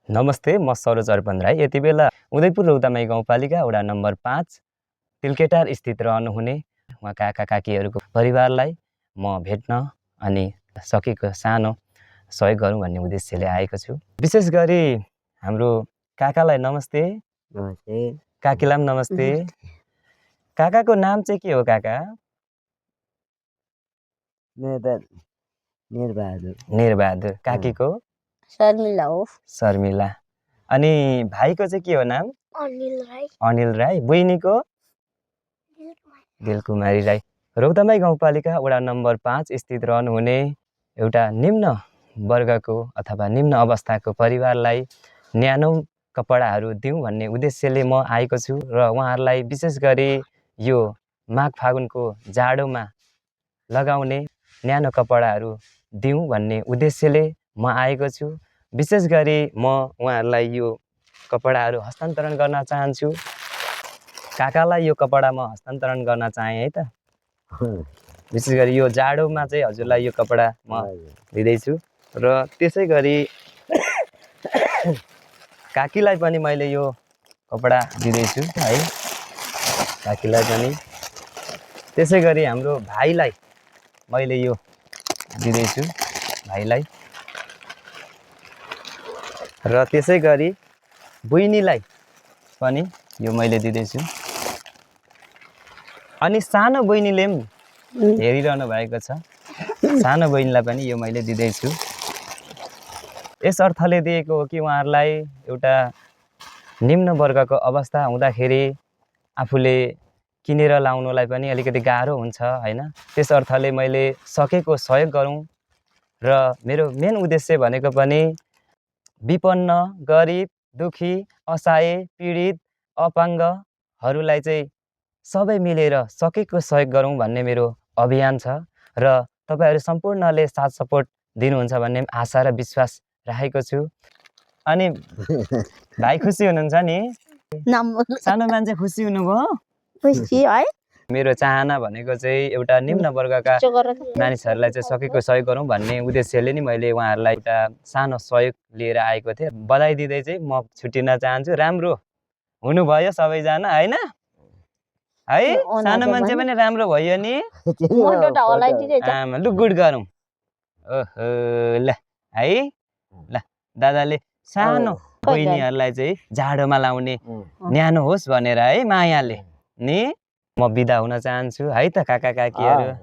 नमस्ते, म सरोज अर्पण राई। यति बेला उदयपुर रौतामाई गाउँपालिका वडा नम्बर 5 तिलकेटार स्थित रहनुहुने उहाँ काका काकीहरूको परिवारलाई म भेट्न अनि सकेको सानो सहयोग गरौँ भन्ने उद्देश्यले आएको छु। विशेष गरी हाम्रो काकालाई नमस्ते। नमस्ते। काकीलाई पनि नमस्ते। काकाको नाम चाहिँ के हो काका? निरबहादुर। काकीको? शर्मिला हो। शर्मिला। अनि भाइको चाहिँ के हो नाम? अनिल राई। बहिनीको? दिलकुमारी राई। रौतामाई गाउँपालिका वडा नम्बर 5 स्थित रहनुहुने एउटा निम्न वर्गको अथवा निम्न अवस्थाको परिवारलाई न्यानो कपडाहरू दिउँ भन्ने उद्देश्यले म आएको छु र उहाँहरूलाई विशेष गरी यो माघ फागुनको जाडोमा लगाउने न्यानो कपडाहरू दिउँ भन्ने उद्देश्यले म आएको छु। विशेष गरी म उहाँहरूलाई यो कपडाहरू हस्तान्तरण गर्न चाहन्छु। काकालाई यो कपडा म हस्तान्तरण गर्न चाहेँ है त। विशेष गरी यो जाडोमा चाहिँ हजुरलाई यो कपडा म दिँदैछु र त्यसै गरी काकीलाई पनि मैले यो कपडा दिँदैछु है। काकीलाई पनि त्यसै गरी हाम्रो भाइलाई मैले यो दिँदैछु भाइलाई र त्यसै गरी बहिनीलाई पनि यो मैले दिँदैछु। अनि सानो बहिनीले पनि हेरिरहनु भएको छ। सानो बहिनीलाई पनि यो मैले दिँदैछु। यस अर्थले दिएको हो कि उहाँहरूलाई एउटा निम्न वर्गको अवस्था हुँदाखेरि आफूले किनेर लाउनुलाई पनि अलिकति गाह्रो हुन्छ हैन। त्यस अर्थले मैले सकेको सहयोग गरौँ र मेरो मेन उद्देश्य भनेको पनि विपन्न, गरिब, दुखी, असहाय, पीडित, अपाङ्गहरूलाई चाहिँ सबै मिलेर सकेको सहयोग गरौँ भन्ने मेरो अभियान छ र तपाईहरु सम्पूर्णले साथ सपोर्ट दिनुहुन्छ भन्ने आशा र विश्वास राखेको छु। अनि भाइ खुसी हुनुहुन्छ नि? सानो मान्छे खुसी हुनुभयो? खुसी है। मेरो चाहना भनेको चाहिँ एउटा निम्न वर्गका मानिसहरूलाई चाहिँ सकेको सहयोग गरौँ भन्ने उद्देश्यले नि मैले उहाँहरूलाई एउटा सानो सहयोग लिएर आएको थिएँ। बधाई दिँदै चाहिँ म छुट्टिन चाहन्छु। राम्रो हुनुभयो सबैजना हैन? है सानो मान्छे पनि राम्रो भयो नि? लु गुड गरौँ। ओहो ल है ल दादाले सानो बहिनीहरूलाई चाहिँ जाडोमा लाउने न्यानो होस् भनेर है मायाले नि म बिदा हुन चाहन्छु है त काका काकीहरू।